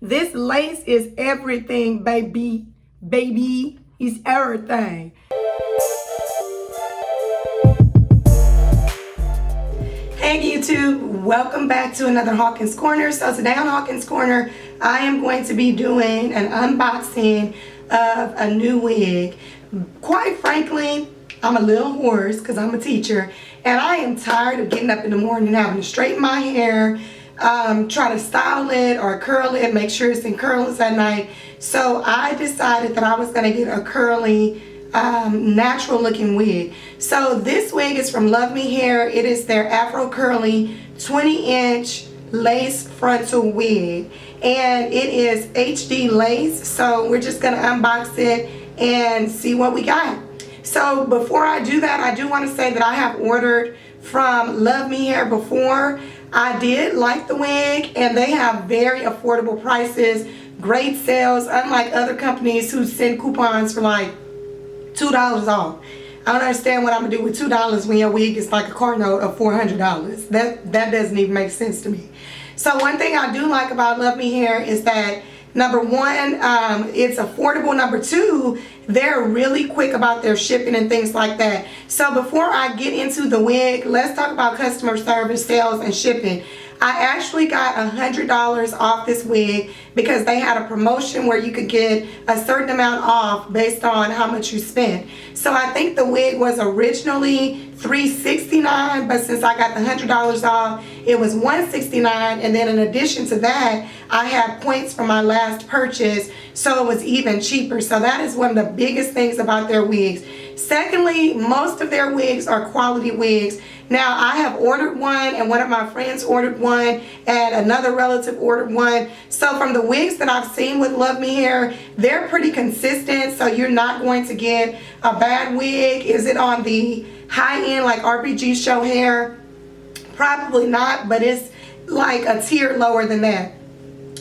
This lace is everything, baby. Baby, it's everything. Hey YouTube, welcome back to another Hawkins Corner. So today on Hawkins Corner, I am going to be doing an unboxing of a new wig. Quite frankly, I'm a little hoarse because I'm a teacher and I am tired of getting up in the morning and having to straighten my hair, try to style it or curl it, make sure it's in curls at night. So I decided that I was going to get a curly, natural looking wig. So this wig is from LuvMe Hair. It is their Afro curly 20-inch lace frontal wig, and it is HD lace. So we're just going to unbox it and see what we got. So before I do that, I do want to say that I have ordered from LuvMe Hair before. I did like the wig, and they have very affordable prices, great sales, unlike other companies who send coupons for like $2 off. I don't understand what I'm gonna do with $2 when your wig is like a car note of $400. That doesn't even make sense to me. So one thing I do like about LuvMe Hair is that number one, it's affordable. Number two, they're really quick about their shipping and things like that. So before I get into the wig, let's talk about customer service, sales, and shipping. I actually got $100 off this wig because they had a promotion where you could get a certain amount off based on how much you spent. So I think the wig was originally $369, but since I got the $100 off, it was $169, and then in addition to that, I had points from my last purchase, so it was even cheaper. So that is one of the biggest things about their wigs. Secondly, most of their wigs are quality wigs. Now, I have ordered one, and one of my friends ordered one, and another relative ordered one. So from the wigs that I've seen with LuvMe Hair, they're pretty consistent, so you're not going to get a bad wig. Is it on the high end like RPG show hair? Probably not, but it's like a tier lower than that.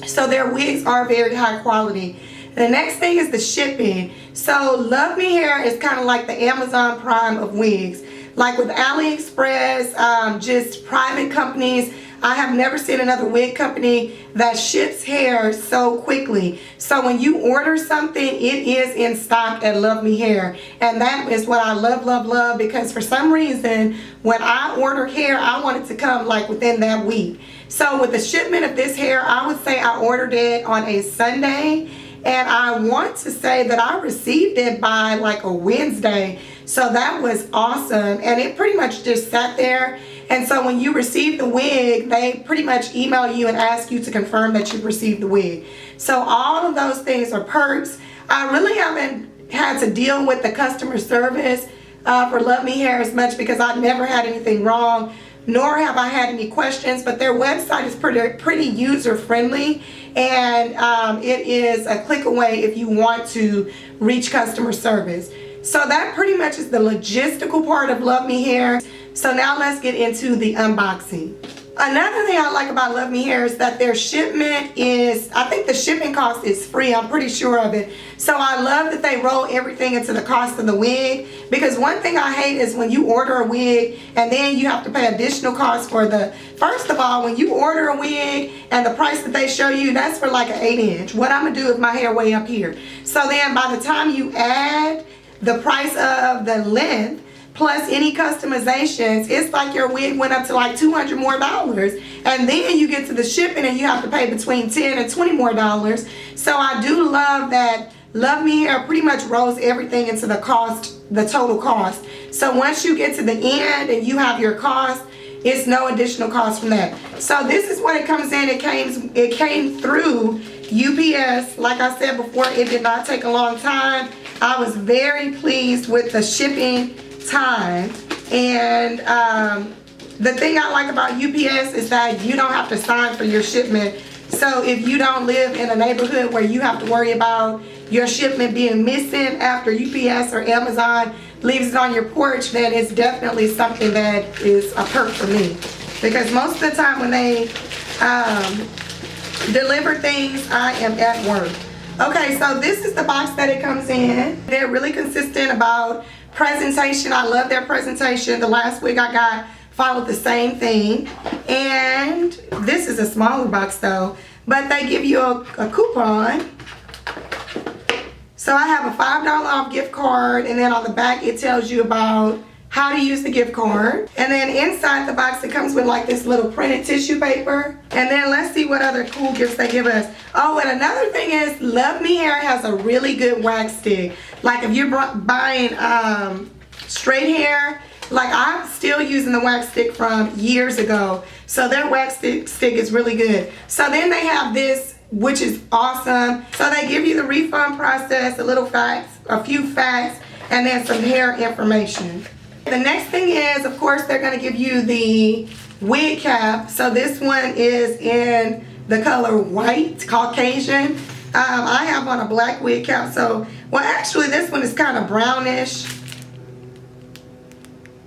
So their wigs are very high quality. The next thing is the shipping. So LuvMe Hair is kind of like the Amazon Prime of wigs. Like with AliExpress, just private companies, I have never seen another wig company that ships hair so quickly. So when you order something, it is in stock at LuvMe Hair. And that is what I love, love, love, because for some reason, when I order hair, I want it to come like within that week. So with the shipment of this hair, I would say I ordered it on a Sunday, and I want to say that I received it by like a Wednesday. So that was awesome. And it pretty much just sat there. And so when you receive the wig, they pretty much email you and ask you to confirm that you've received the wig. So all of those things are perks. I really haven't had to deal with the customer service for LuvMe Hair as much because I've never had anything wrong, nor have I had any questions, but their website is pretty user friendly, and it is a click away if you want to reach customer service. So that pretty much is the logistical part of LuvMe Hair. So now let's get into the unboxing. Another thing I like about LuvMe Hair is that their shipment is, I think the shipping cost is free, I'm pretty sure of it. So I love that they roll everything into the cost of the wig, because one thing I hate is when you order a wig and then you have to pay additional costs for the, first of all, when you order a wig and the price that they show you, that's for like an 8-inch. What I'm gonna do with my hair way up here. So then by the time you add the price of the length plus any customizations, it's like your wig went up to like $200 more. And then you get to the shipping and you have to pay between $10 and $20 more. So I do love that LuvMe Hair pretty much rolls everything into the cost, the total cost. So once you get to the end and you have your cost, it's no additional cost from that. So this is what it comes in. It came through UPS. Like I said before, it did not take a long time. I was very pleased with the shipping time, and the thing I like about UPS is that you don't have to sign for your shipment. So if you don't live in a neighborhood where you have to worry about your shipment being missing after UPS or Amazon leaves it on your porch, then it's definitely something that is a perk for me, because most of the time when they deliver things, I am at work. Okay, so this is the box that it comes in. They're really consistent about presentation. I love their presentation. The last wig I got followed the same thing. And this is a smaller box though. but they give you a coupon. So I have a $5 off gift card, and then on the back it tells you about how to use the gift card. And then inside the box it comes with like this little printed tissue paper. And then let's see what other cool gifts they give us. Oh, and another thing is LuvMe Hair has a really good wax stick. Like if you're buying straight hair, like I'm still using the wax stick from years ago. So their wax stick is really good. So then they have this, which is awesome. So they give you the refund process, a few facts, and then some hair information. The next thing is, of course, they're going to give you the wig cap. So this one is in the color white, Caucasian. I have on a black wig cap. So, well, actually, this one is kind of brownish.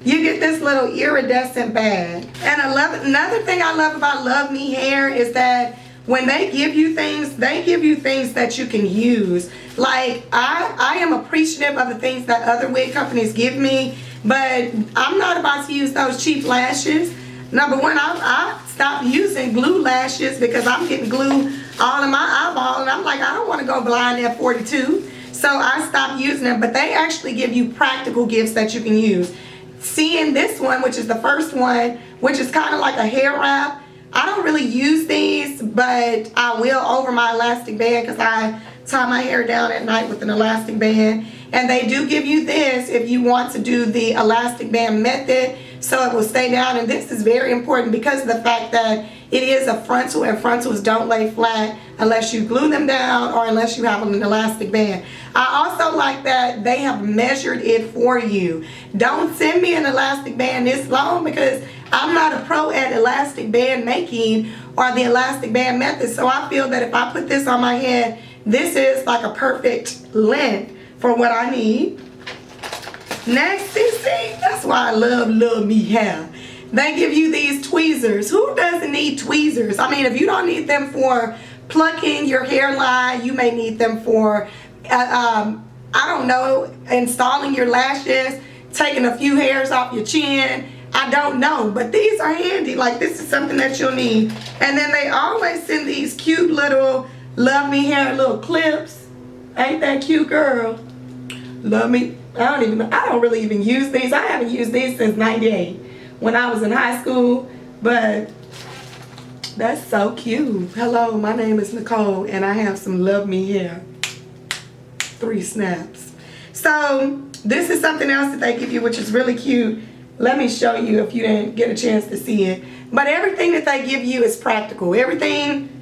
You get this little iridescent bag. And another thing I love about LuvMe Hair is that when they give you things that you can use. Like, I am appreciative of the things that other wig companies give me, but I'm not about to use those cheap lashes. Number one, I stopped using glue lashes because I'm getting glue all in my eyeball, and I'm like, I don't want to go blind at 42. So I stopped using them, but they actually give you practical gifts that you can use. Seeing this one, which is the first one, which is kind of like a hair wrap. I don't really use these, but I will over my elastic band because I tie my hair down at night with an elastic band. And they do give you this if you want to do the elastic band method, so it will stay down. And this is very important because of the fact that it is a frontal, and frontals don't lay flat unless you glue them down or unless you have an elastic band. I also like that they have measured it for you. Don't send me an elastic band this long because I'm not a pro at elastic band making or the elastic band method. So I feel that if I put this on my head, this is like a perfect length for what I need. Next, see, that's why I love LuvMe Hair. They give you these tweezers. Who doesn't need tweezers? I mean, if you don't need them for plucking your hairline, you may need them for, I don't know, installing your lashes, taking a few hairs off your chin. I don't know, but these are handy. Like, this is something that you'll need. And then they always send these cute little LuvMe Hair little clips. Ain't that cute, girl? LuvMe. I don't really even use these. I haven't used these since '98 when I was in high school, but that's so cute. Hello, my name is Nicole, and I have some LuvMe Hair. 3 snaps. So this is something else that they give you, which is really cute. Let me show you if you didn't get a chance to see it. But everything that they give you is practical. Everything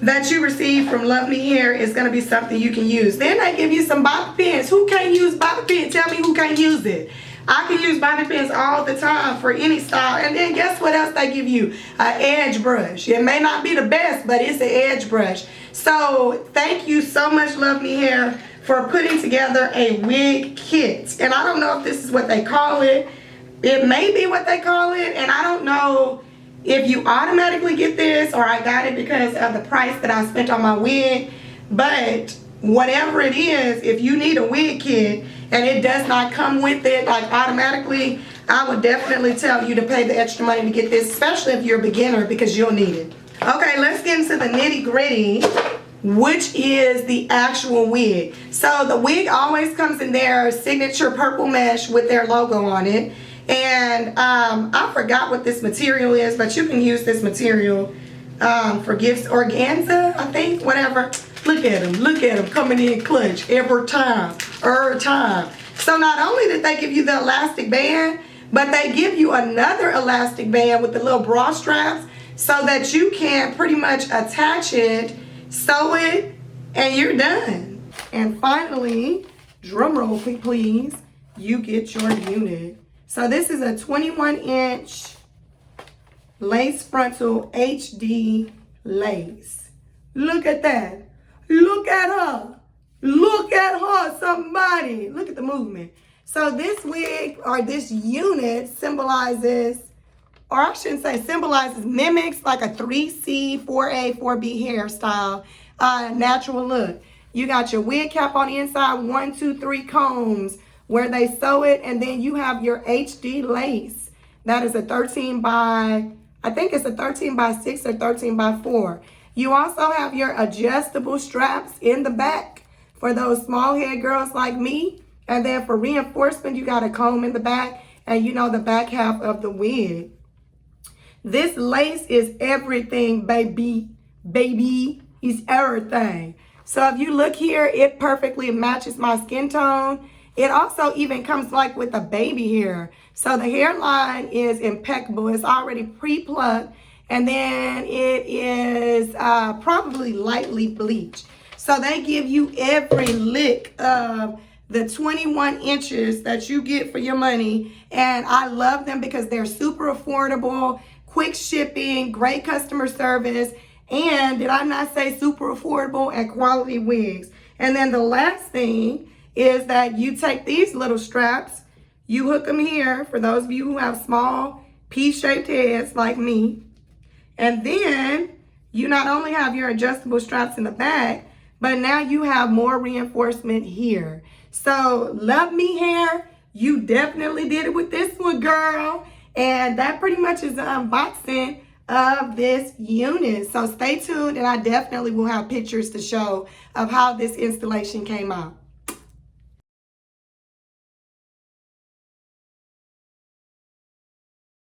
that you receive from LuvMe Hair is going to be something you can use. Then they give you some bobby pins. Who can't use bobby pins? Tell me who can't use it. I can use bobby pins all the time for any style. And then guess what else they give you? An edge brush. It may not be the best, but it's an edge brush. So thank you so much, LuvMe Hair, for putting together a wig kit. And I don't know if this is what they call it. It may be what they call it, and I don't know if you automatically get this or I got it because of the price that I spent on my wig. But whatever it is, if you need a wig kit and it does not come with it like automatically, I would definitely tell you to pay the extra money to get this, especially if you're a beginner, because you'll need it. Okay, let's get into the nitty gritty, which is the actual wig. So the wig always comes in their signature purple mesh with their logo on it. And I forgot what this material is, but you can use this material for gifts. Organza, I think, whatever. Look at them coming in clutch every time. So not only did they give you the elastic band, but they give you another elastic band with the little bra straps so that you can pretty much attach it, sew it, and you're done. And finally, drum roll please, you get your unit. So this is a 21-inch Lace Frontal HD lace. Look at that. Look at her. Look at her, somebody. Look at the movement. So this wig, or this unit, symbolizes, or I shouldn't say symbolizes, mimics like a 3C, 4A, 4B hairstyle, natural look. You got your wig cap on the inside, 1, 2, 3 combs where they sew it, and then you have your HD lace. That is a 13 by, I think it's a 13 by 6 or 13 by 4. You also have your adjustable straps in the back for those small head girls like me. And then for reinforcement, you got a comb in the back and you know the back half of the wig. This lace is everything, baby. Baby, it's everything. So if you look here, it perfectly matches my skin tone. It also even comes like with a baby hair. So the hairline is impeccable. It's already pre-plucked. And then it is probably lightly bleached. So they give you every lick of the 21 inches that you get for your money. And I love them because they're super affordable, quick shipping, great customer service. And did I not say super affordable and quality wigs? And then the last thing is that you take these little straps, you hook them here for those of you who have small P-shaped heads like me. And then you not only have your adjustable straps in the back, but now you have more reinforcement here. So LuvMe hair, you definitely did it with this one, girl. And that pretty much is the unboxing of this unit. So stay tuned and I definitely will have pictures to show of how this installation came out.